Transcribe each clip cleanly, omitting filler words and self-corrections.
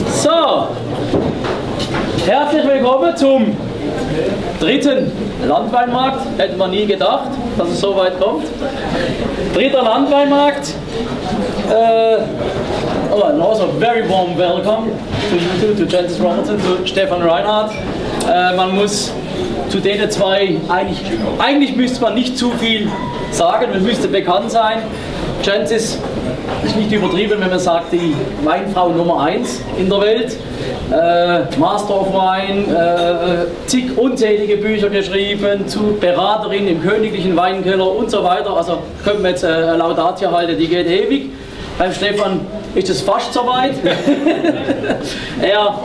So, herzlich willkommen zum dritten Landweinmarkt. Hätten wir nie gedacht, dass es so weit kommt. Dritter Landweinmarkt. And also very warm welcome to Jancis Robinson, to Stephan Reinhardt. Man muss zu denen zwei, eigentlich müsste man nicht zu viel sagen, man müsste bekannt sein. Jancis ist nicht übertrieben, wenn man sagt, die Weinfrau Nummer 1 in der Welt. Master of Wine, zig unzählige Bücher geschrieben, zu Beraterin im königlichen Weinkeller und so weiter. Also können wir jetzt Laudatio halten, die geht ewig. Beim Stephan ist es fast soweit. Er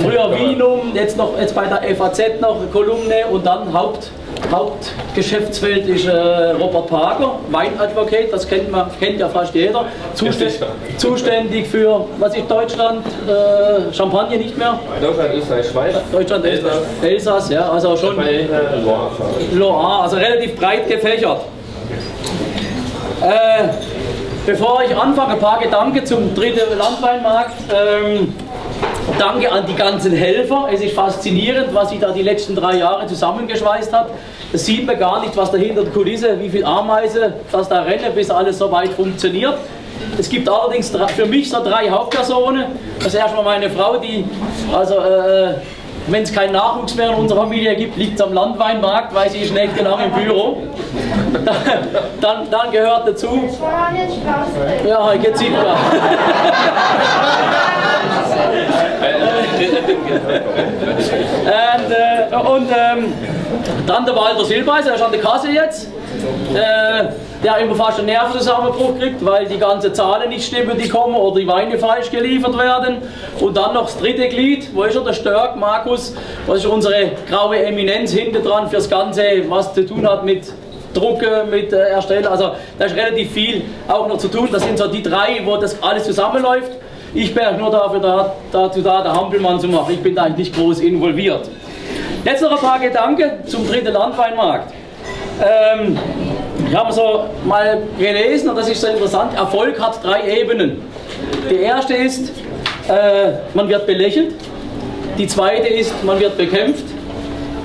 früher Vinum, jetzt bei der FAZ noch Kolumne und dann Hauptgeschäftsfeld ist Robert Parker, Weinadvokat, das kennt ja fast jeder. Zuständig für, was ist Deutschland? Champagner nicht mehr? Deutschland, Österreich, Schweiz. Deutschland, Elsass, ja, also schon Loire, also relativ breit gefächert. Bevor ich anfange, ein paar Gedanken zum dritten Landweinmarkt. Danke an die ganzen Helfer. Es ist faszinierend, was sich da die letzten 3 Jahre zusammengeschweißt hat. Das sieht man gar nicht, was da hinter der Kulisse, wie viel Ameisen das da rennen, bis alles so weit funktioniert. Es gibt allerdings für mich so 3 Hauptpersonen. Das ist erstmal meine Frau, die, also wenn es keinen Nachwuchs mehr in unserer Familie gibt, liegt es am Landweinmarkt, weil sie ist nächtelang im Büro. Dann gehört dazu. Ja, jetzt sieht man. Dann der Walter Silbeis, er ist an der Kasse jetzt. Der immer fast einen Nervenzusammenbruch kriegt, weil die ganzen Zahlen nicht stimmen, die kommen oder die Weine falsch geliefert werden. Und dann noch das dritte Glied, wo ist er, der Störk, Markus, was ist unsere graue Eminenz hinten dran fürs Ganze, was zu tun hat mit Drucken, mit Erstellen. Also da ist relativ viel auch noch zu tun. Das sind so die 3, wo das alles zusammenläuft. Ich bin nur dazu da, der Hampelmann zu machen. Ich bin da eigentlich nicht groß involviert. Jetzt noch ein paar Gedanken zum dritten Landweinmarkt. Ich habe so mal gelesen und das ist so interessant, Erfolg hat 3 Ebenen. Die erste ist, man wird belächelt. Die zweite ist, man wird bekämpft.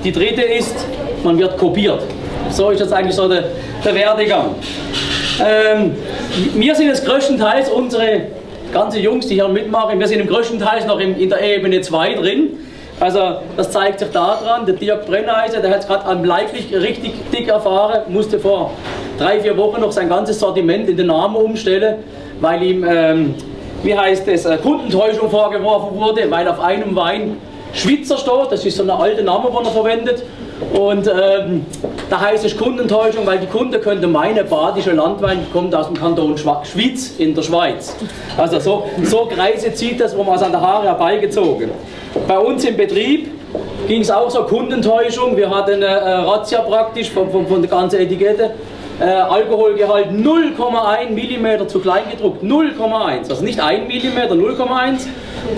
Die dritte ist, man wird kopiert. So ist das eigentlich so der Werdegang. Wir sind jetzt größtenteils, unsere ganzen Jungs, die hier mitmachen, wir sind im größtenteils noch in der Ebene 2 drin. Also das zeigt sich daran, der Dirk Brenneisen, der hat es gerade am Leiblich richtig dick erfahren, musste vor 3, 4 Wochen noch sein ganzes Sortiment in den Namen umstellen, weil ihm, wie heißt es, Kundentäuschung vorgeworfen wurde, weil auf einem Wein Schweizer steht, das ist so eine alte Name, die er verwendet. Und da heißt es Kundentäuschung, weil die Kunde könnte meinen, Badischer Landwein kommt aus dem Kanton Schwyz in der Schweiz. Also so Kreise zieht das, wo man es an der Haare herbeigezogen. Bei uns im Betrieb ging es auch so Kundentäuschung. Wir hatten eine Razzia praktisch von der ganzen Etikette. Alkoholgehalt 0,1 mm zu klein gedruckt. 0,1. Also nicht 1 mm, 0,1.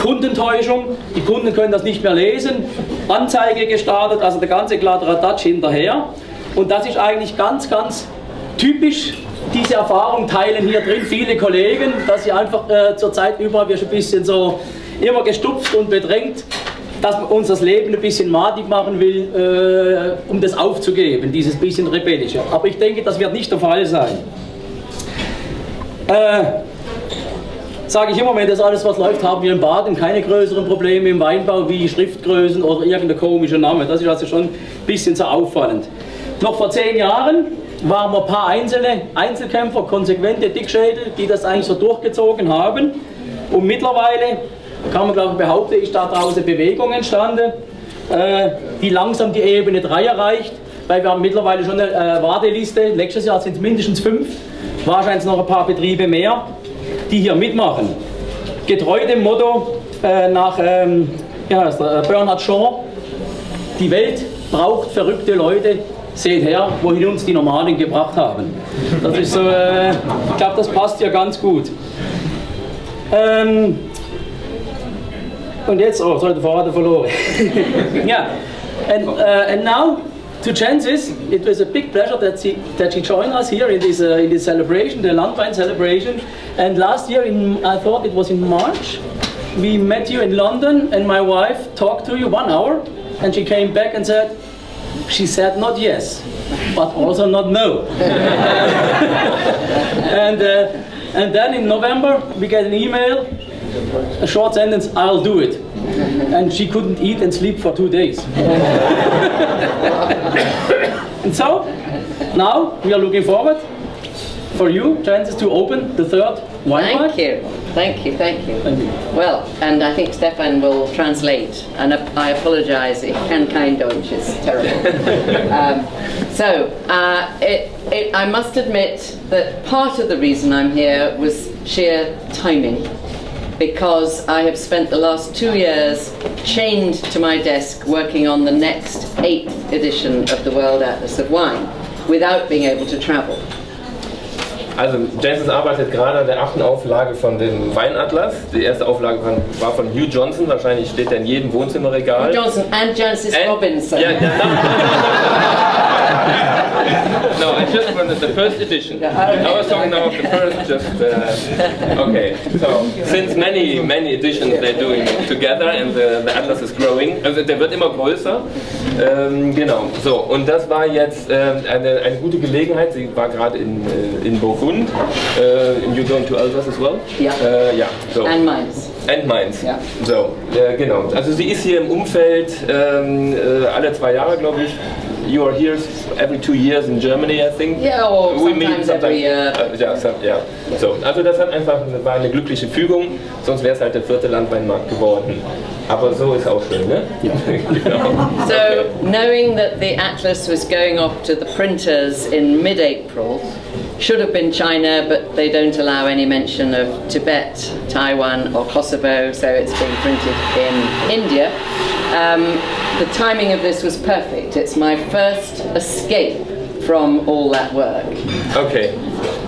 Kundentäuschung. Die Kunden können das nicht mehr lesen. Anzeige gestartet, also der ganze Kladderadatsch hinterher. Und das ist eigentlich ganz, ganz typisch. Diese Erfahrung teilen hier drin viele Kollegen, dass sie einfach zur Zeit überall wir schon ein bisschen so immer gestupft und bedrängt, dass man uns das Leben ein bisschen madig machen will, um das aufzugeben, dieses bisschen Rebellische. Aber ich denke, das wird nicht der Fall sein. Sage ich immer, wenn das alles was läuft, haben wir in Baden keine größeren Probleme im Weinbau wie Schriftgrößen oder irgendein komischer Name. Das ist also schon ein bisschen so auffallend. Noch vor 10 Jahren waren wir ein paar Einzelkämpfer, konsequente Dickschädel, die das eigentlich so durchgezogen haben. Und mittlerweile, kann man glaube ich behaupten, ist da draußen Bewegung entstanden, die langsam die Ebene 3 erreicht, weil wir haben mittlerweile schon eine Warteliste, nächstes Jahr sind es mindestens 5, wahrscheinlich noch ein paar Betriebe mehr, die hier mitmachen. Getreu dem Motto nach Bernhard Shaw, die Welt braucht verrückte Leute, seht her, wohin uns die Normalen gebracht haben. Das ist so, ich glaube, das passt ja ganz gut. Und jetzt, oh, sorry, der Faden verloren. Yeah, and now to Jancis, it was a big pleasure that she joined us here in this celebration, the Landwein celebration. And last year, I thought it was in March, we met you in London, and my wife talked to you 1 hour, and she came back and said, she said not yes, but also not no. And then in November, we get an email, a short sentence, I'll do it. And she couldn't eat and sleep for 2 days. And so, now we are looking forward for you, Jancis, to open the third wine bar. Thank you. Thank you, thank you. Thank you. Well, and I think Stephan will translate, and I apologize if kein Deutsch is terrible. I must admit that part of the reason I'm here was sheer timing, because I have spent the last 2 years chained to my desk working on the next 8th edition of the World Atlas of Wine, without being able to travel. Also Jancis arbeitet gerade an der 8. Auflage von dem Weinatlas. Die erste Auflage war von Hugh Johnson, wahrscheinlich steht er in jedem Wohnzimmerregal. Hugh Johnson and Jancis Robinson. Yeah, no, I just wanted the first edition. I was talking now of the first, okay. So, since many editions they're doing it together and the Atlas is growing. Also der wird immer größer. Genau, so. Und das war jetzt eine gute Gelegenheit. Sie war gerade in Burgund. You going to Alsace as well? Yeah. Yeah. So. And Mainz. And Mainz. Yeah. So, genau. Also sie ist hier im Umfeld alle 2 Jahre, glaube ich. You are here every 2 years in Germany, I think. Yeah, or sometimes every year. Ja. So, also das war eine glückliche Fügung, sonst wäre es halt der 4. Landweinmarkt geworden. Aber so ist auch schön, ne? Ja. Genau. So, knowing that the Atlas was going off to the printers in mid-April, should have been China, but they don't allow any mention of Tibet, Taiwan or Kosovo, so it's being printed in India. The timing of this was perfect. It's my first escape from all that work. Okay,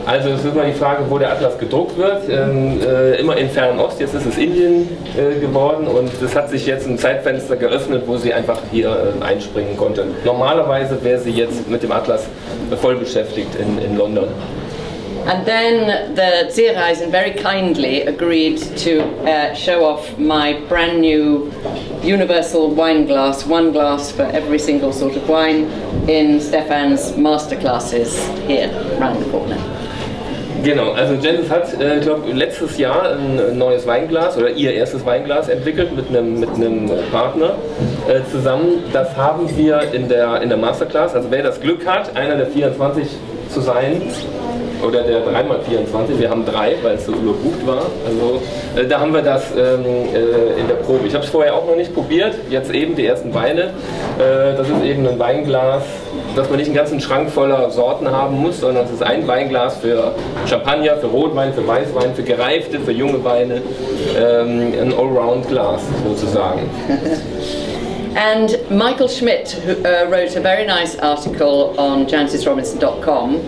also es ist immer die Frage, wo der Atlas gedruckt wird. Immer in Fernost, jetzt ist es Indien geworden und es hat sich jetzt ein Zeitfenster geöffnet, wo sie einfach hier einspringen konnte. Normalerweise wäre sie jetzt mit dem Atlas voll beschäftigt in London. And then the Ziereisen very kindly agreed to show off my brand new universal wine glass, 1 glass for every single sort of wine, in Stephan's masterclasses here around the corner. Genau, also Jancis hat, ich glaube, letztes Jahr ein neues Weinglas oder ihr erstes Weinglas entwickelt mit einem Partner zusammen. Das haben wir in der Masterclass, also wer das Glück hat, einer der 24 zu sein, oder der 3x24, wir haben 3, weil es so überbucht war. Also da haben wir das in der Probe. Ich habe es vorher auch noch nicht probiert, jetzt eben die ersten Weine. Das ist eben ein Weinglas, dass man nicht einen ganzen Schrank voller Sorten haben muss, sondern es ist ein Weinglas für Champagner, für Rotwein, für Weißwein, für gereifte, für junge Weine. Ein Allround-Glas sozusagen. And Michael Schmidt wrote a very nice article on jancisrobinson.com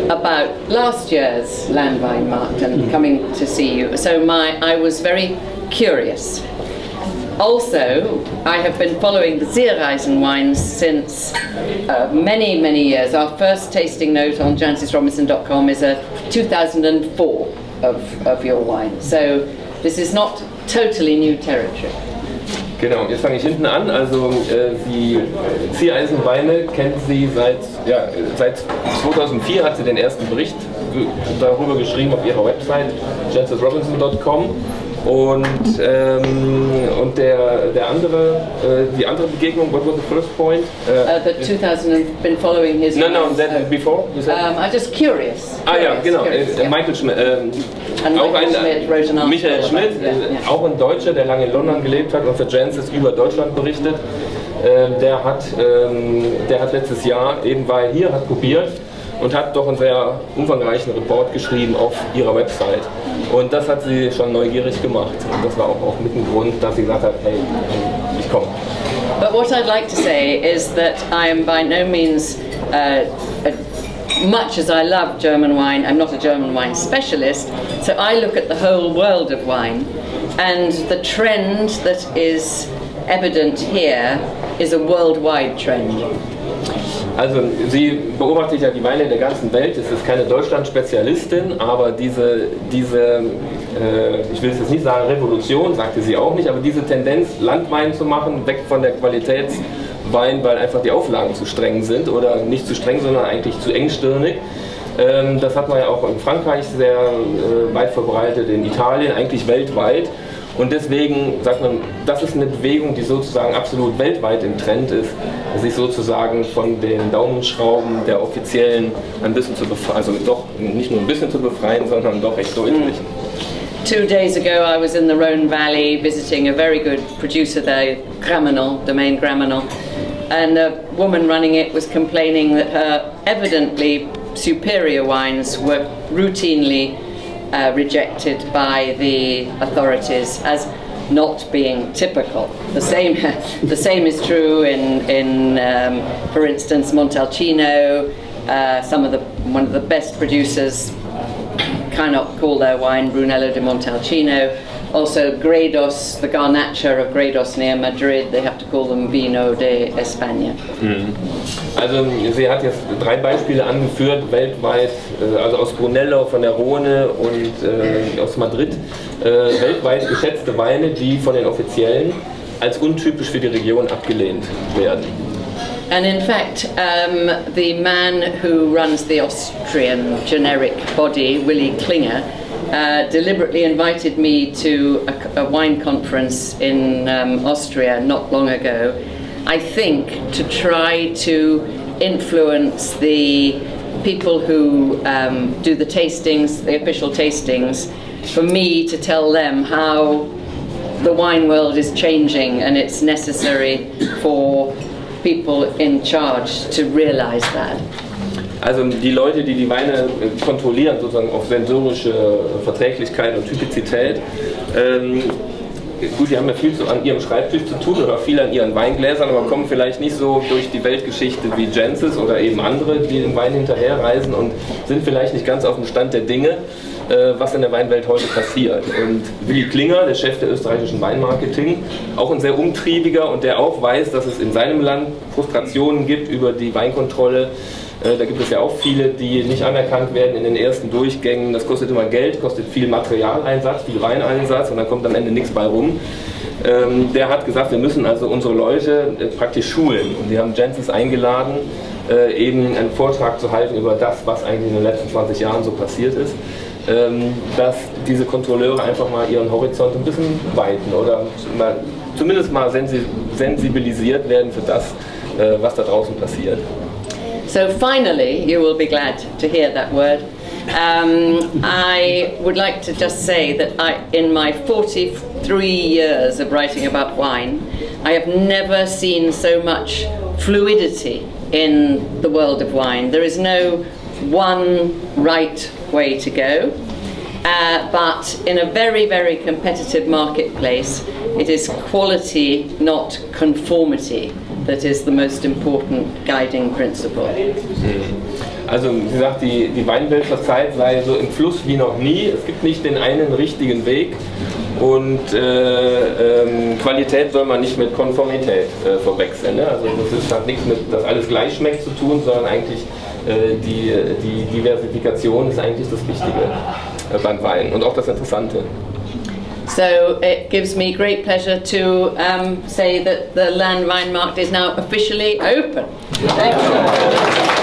about last year's Landweinmarkt and coming to see you. So I was very curious. Also, I have been following the Ziereisen wines since many, many years. Our first tasting note on jancisrobinson.com is a 2004 of your wine. So this is not totally new territory. Genau, jetzt fange ich hinten an. Also die Ziereisen-Weine kennt sie seit 2004, hat sie den ersten Bericht darüber geschrieben auf ihrer Website jancisrobinson.com. Und die andere Begegnung, what was the first point? That 2000 been following his. No, that before. You said? I'm just curious. Ja, genau. Michael Schmidt. Michael Schmidt, auch ein Deutscher, der lange in London gelebt hat und für Jancis über Deutschland berichtet. Der hat letztes Jahr war er hier, hat probiert und hat doch einen sehr umfangreichen Report geschrieben auf ihrer Website. Und das hat sie schon neugierig gemacht. Und das war auch mit dem Grund, dass sie gesagt hat, hey, ich komme. But what I'd like to say is that I am by no means, much as I love German wine, I'm not a German wine specialist, so I look at the whole world of wine, and the trend that is evident here is a worldwide trend. Also sie beobachtet ja die Weine der ganzen Welt, es ist keine Deutschland-Spezialistin, aber diese ich will es jetzt nicht sagen Revolution, sagte sie auch nicht, aber diese Tendenz, Landwein zu machen, weg von der Qualitätswein, weil einfach die Auflagen zu streng sind, oder nicht zu streng, sondern eigentlich zu engstirnig. Das hat man ja auch in Frankreich sehr weit verbreitet, in Italien, eigentlich weltweit. Und deswegen sagt man, das ist eine Bewegung, die sozusagen absolut weltweit im Trend ist, sich sozusagen von den Daumenschrauben der Offiziellen ein bisschen zu befreien, also doch nicht nur ein bisschen zu befreien, sondern doch recht deutlich. 2 days ago I was in the Rhone Valley visiting a very good producer there, Gramenon, domain Gramenon, and a woman running it was complaining that her evidently superior wines were routinely rejected by the authorities as not being typical. The same is true in for instance, Montalcino. One of the best producers cannot call their wine Brunello di Montalcino. Also Gredos, the Garnacha of Gredos near Madrid, they have to call them Vino de España. Also sie hat jetzt 3 Beispiele angeführt, weltweit, also aus Brunello, von der Rhone und aus Madrid, weltweit geschätzte Weine, die von den Offiziellen als untypisch für die Region abgelehnt werden. And in fact, the man who runs the Austrian generic body, Willy Klinger, deliberately invited me to a wine conference in Austria not long ago, I think to try to influence the people who do the tastings, the official tastings, for me to tell them how the wine world is changing and it's necessary for people in charge to realize that. Also die Leute, die die Weine kontrollieren, sozusagen auf sensorische Verträglichkeit und Typizität, gut, die haben ja viel an ihrem Schreibtisch zu tun oder viel an ihren Weingläsern, aber kommen vielleicht nicht so durch die Weltgeschichte wie Jancis oder eben andere, die den Wein hinterherreisen und sind vielleicht nicht ganz auf dem Stand der Dinge, was in der Weinwelt heute passiert. Und Willy Klinger, der Chef der österreichischen Weinmarketing, auch ein sehr umtriebiger und der auch weiß, dass es in seinem Land Frustrationen gibt über die Weinkontrolle. Da gibt es ja auch viele, die nicht anerkannt werden in den ersten Durchgängen. Das kostet immer Geld, kostet viel Materialeinsatz, viel Weineinsatz und dann kommt am Ende nichts bei rum. Der hat gesagt, wir müssen also unsere Leute praktisch schulen. Und die haben Jancis eingeladen, eben einen Vortrag zu halten über das, was eigentlich in den letzten 20 Jahren so passiert ist. Dass diese Kontrolleure einfach mal ihren Horizont ein bisschen weiten oder zumindest mal sensibilisiert werden für das, was da draußen passiert. So finally, you will be glad to hear that word. I would like to just say that in my 43 years of writing about wine, I have never seen so much fluidity in the world of wine. There is no one right way to go, but in a very, very competitive marketplace, it is quality, not conformity, that is the most important guiding principle. Also sie sagt, die Weinwelt zur Zeit sei so im Fluss wie noch nie. Es gibt nicht den einen richtigen Weg und Qualität soll man nicht mit Konformität verwechseln. Ne? Also das hat nichts mit, dass alles gleich schmeckt zu tun, sondern eigentlich die Diversifikation ist eigentlich das Wichtige beim Wein und auch das Interessante. So it gives me great pleasure to say that the Landweinmarkt is now officially open. Thank you.